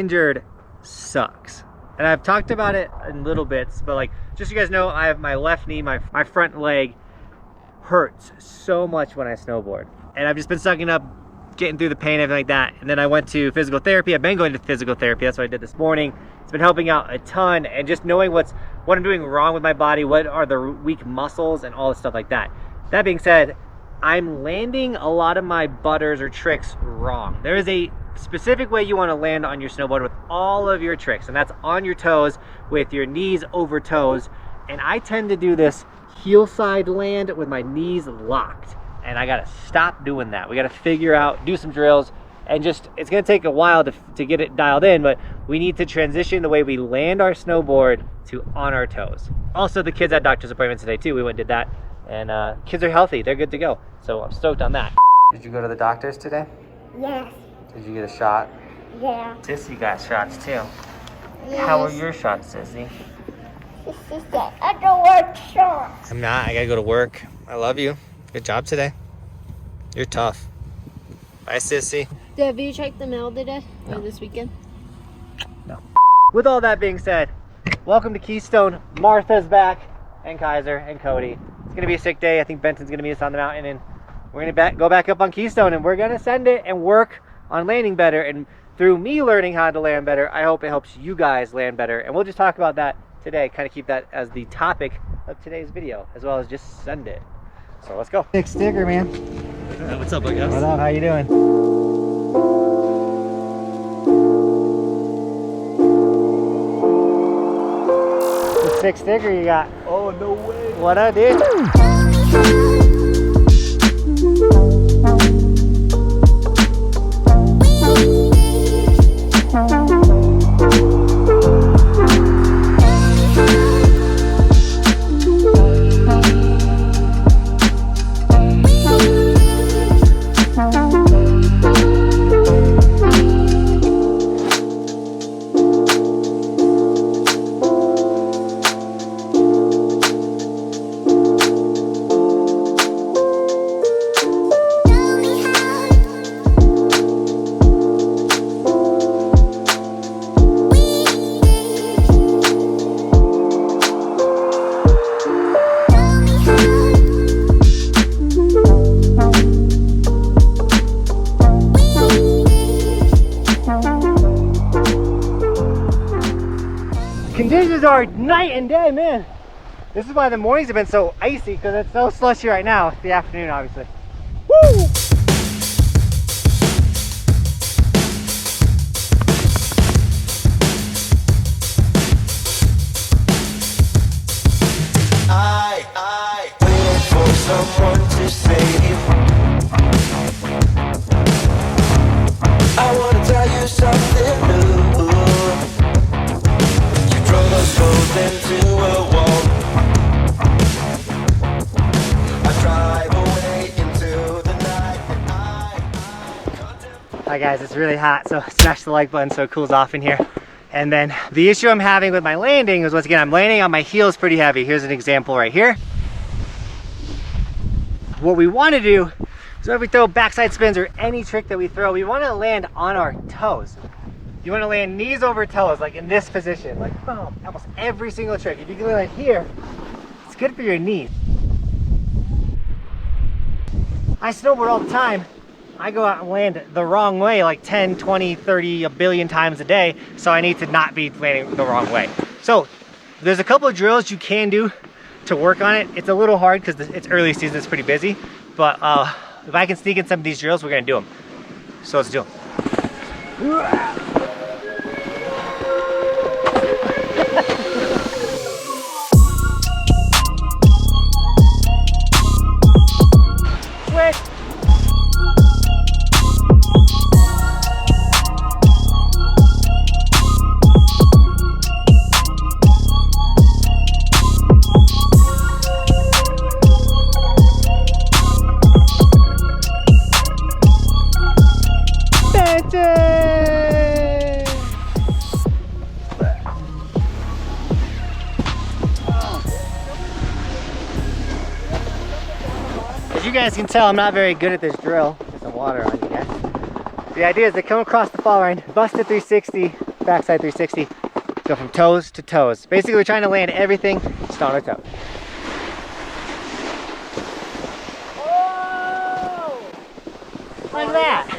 injured sucks. And I've talked about it in little bits, but like, just so you guys know, I have my left knee, my front leg hurts so much when I snowboard. And I've just been sucking up, getting through the pain, everything like that. And then I went to physical therapy. I've been going to physical therapy. That's what I did this morning. It's been helping out a ton, and just knowing what I'm doing wrong with my body, what are the weak muscles and all the stuff like that. That being said, I'm landing a lot of my butters or tricks wrong. There is a specific way you want to land on your snowboard with all of your tricks, and that's on your toes with your knees over toes. And I tend to do this heel side land with my knees locked, and I gotta stop doing that. We gotta figure out, do some drills, and just, it's gonna take a while to get it dialed in, but we need to transition the way we land our snowboard to on our toes. Also, the kids had doctor's appointments today too. We went and did that, and kids are healthy, they're good to go. So I'm stoked on that. Did you go to the doctor's today? Yes. Did you get a shot? Yeah. Sissy got shots too. Yes. How were your shots, Sissy? She said, I don't want shots. I'm not, I gotta go to work. I love you. Good job today. You're tough. Bye, Sissy. Have you checked the mail today or this weekend? No. With all that being said, welcome to Keystone. Martha's back, and Kaiser, and Cody. It's gonna be a sick day. I think Benson's gonna meet us on the mountain, and we're gonna go back up on Keystone, and we're gonna send it and work on landing better. And through me learning how to land better, I hope it helps you guys land better. And we'll just talk about that today, kind of keep that as the topic of today's video, as well as just send it. So let's go. Big sticker, man. What's up, Buckhouse? What up? How you doing? The sick sticker you got. Oh, no way. What up, dude? Conditions are night and day, man. This is why the mornings have been so icy, because it's so slushy right now. It's the afternoon, obviously. Woo! I wait for someone to save. I wanna tell you something new. Into a wall. I drive away into the night. Hi guys, it's really hot, so smash the like button so it cools off in here. And then the issue I'm having with my landing is, once again, I'm landing on my heels pretty heavy. Here's an example right here. What we want to do is, when we throw backside spins or any trick that we throw, we want to land on our toes. You want to land knees over toes, like in this position, like boom, almost every single trick. If you can land here, it's good for your knees. I snowboard all the time. I go out and land the wrong way like 10, 20, 30, a billion times a day, so I need to not be landing the wrong way. So there's a couple of drills you can do to work on it. It's a little hard because it's early season, it's pretty busy, but if I can sneak in some of these drills, we're gonna do them. So let's do them. As you guys can tell, I'm not very good at this drill. Get some water on you guys. The idea is to come across the fall line, bust a 360, backside 360. Go from toes to toes. Basically, we're trying to land everything just on our toes. Oh! Look at that.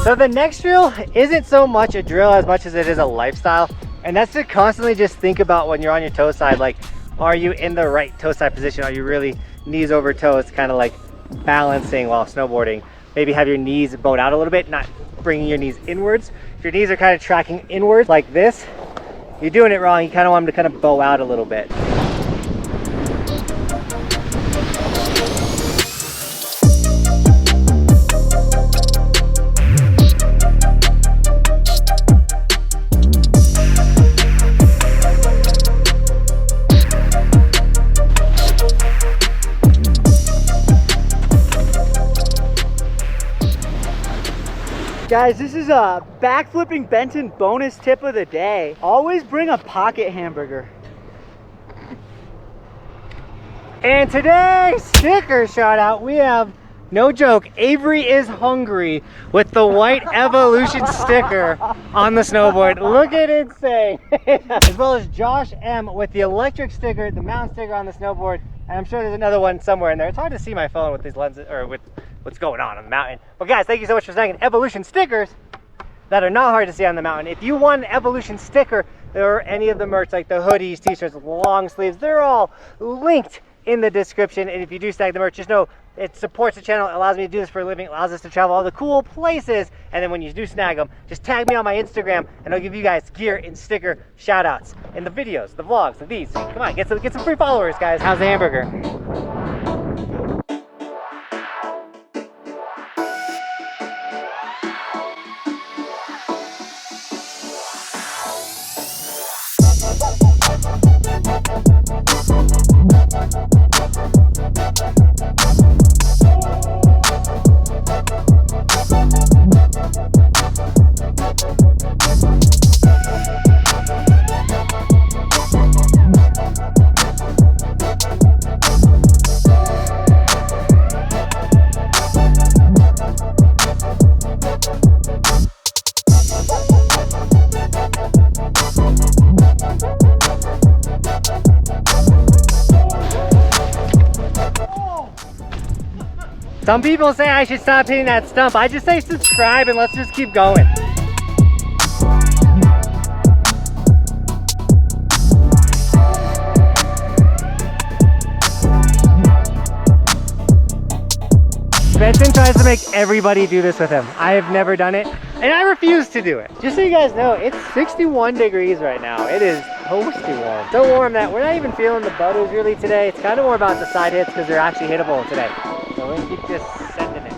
So the next drill isn't so much a drill as much as it is a lifestyle. And that's to constantly just think about when you're on your toe side, like, are you in the right toe side position? Are you really knees over toes, kind of like balancing while snowboarding? Maybe have your knees bowed out a little bit, not bringing your knees inwards. If your knees are kind of tracking inwards like this, you're doing it wrong. You kind of want them to kind of bow out a little bit. Guys, this is a backflipping Benton bonus tip of the day. Always bring a pocket hamburger. And today's sticker shout out, we have, no joke, Avery is hungry with the white Evolution sticker on the snowboard. Look at it say. As well as Josh M with the electric sticker, the mountain sticker on the snowboard. And I'm sure there's another one somewhere in there. It's hard to see my phone with these lenses, or with what's going on the mountain. But guys, thank you so much for snagging Evolution stickers that are not hard to see on the mountain. If you want an Evolution sticker or any of the merch, like the hoodies, t-shirts, long sleeves, they're all linked in the description. And if you do snag the merch, just know it supports the channel. It allows me to do this for a living. It allows us to travel all the cool places. And then when you do snag them, just tag me on my Instagram and I'll give you guys gear and sticker shout outs in the videos, the vlogs, the these. Come on, get some free followers, guys. How's the hamburger? Some people say I should stop hitting that stump. I just say subscribe and let's just keep going. Benton tries to make everybody do this with him. I have never done it, and I refuse to do it. Just so you guys know, it's 61 degrees right now. It is toasty warm. So warm that we're not even feeling the butters really today. It's kind of more about the side hits because they're actually hittable today. So we're gonna keep just sending it.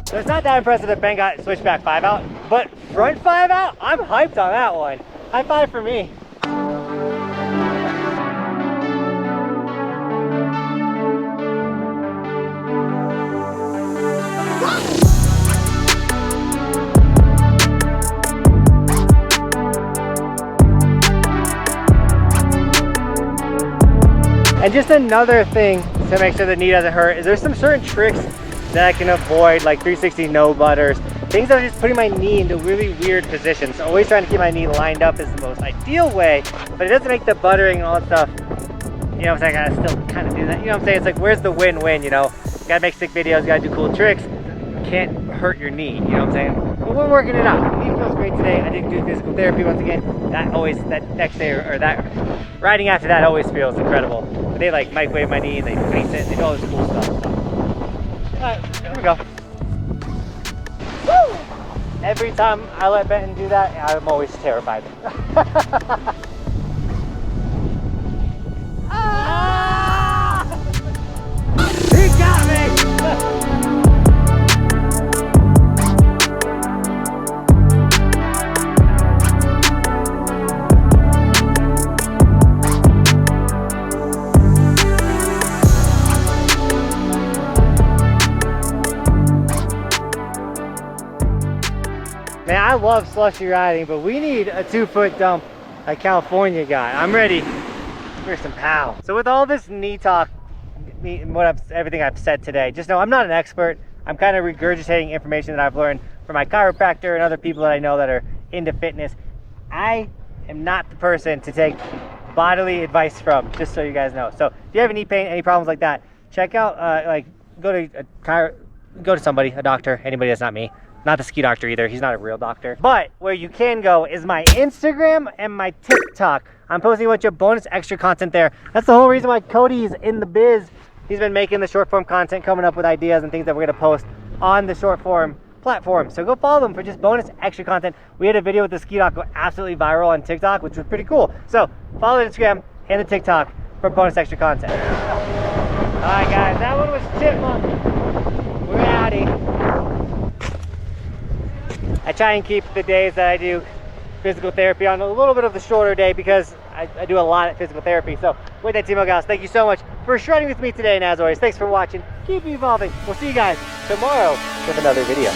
So it's not that impressive that Ben got switchback 5 out, but front 5 out, I'm hyped on that one. High five for me. And just another thing to make sure the knee doesn't hurt is there's some certain tricks that I can avoid, like 360 no butters, things that are just putting my knee into really weird positions. So always trying to keep my knee lined up is the most ideal way, but it doesn't make the buttering and all that stuff, you know what I'm saying, I gotta still kind of do that, you know what I'm saying, it's like where's the win-win, you know, you gotta make sick videos, you gotta do cool tricks, you can't hurt your knee, you know what I'm saying, but we're working it out, the knee feels was great today. I did do physical therapy once again. That next day or that riding after that always feels incredible. But they like microwave my knee and they face it and they do all this cool stuff. So. Alright, here we go. Woo! Every time I let Benton do that, I'm always terrified. Ah! He got me! Man, I love slushy riding, but we need a 2-foot dump like California got. I'm ready for some pow. So with all this knee talk, everything I've said today, just know I'm not an expert. I'm kind of regurgitating information that I've learned from my chiropractor and other people that I know that are into fitness. I am not the person to take bodily advice from, just so you guys know. So if you have any pain, any problems like that, check out, go to somebody, a doctor, anybody that's not me. Not the ski doctor either, he's not a real doctor. But where you can go is my Instagram and my TikTok. I'm posting a bunch of bonus extra content there. That's the whole reason why Cody's in the biz. He's been making the short form content, coming up with ideas and things that we're gonna post on the short form platform. So go follow them for just bonus extra content. We had a video with the ski doc go absolutely viral on TikTok, which was pretty cool. So follow the Instagram and the TikTok for bonus extra content. All right guys, that one was Chipmunk. We're outie. I try and keep the days that I do physical therapy on a little bit of the shorter day because I do a lot of physical therapy. So with that, Team Buckhouse, thank you so much for shredding with me today. And as always, thanks for watching. Keep evolving. We'll see you guys tomorrow with another video.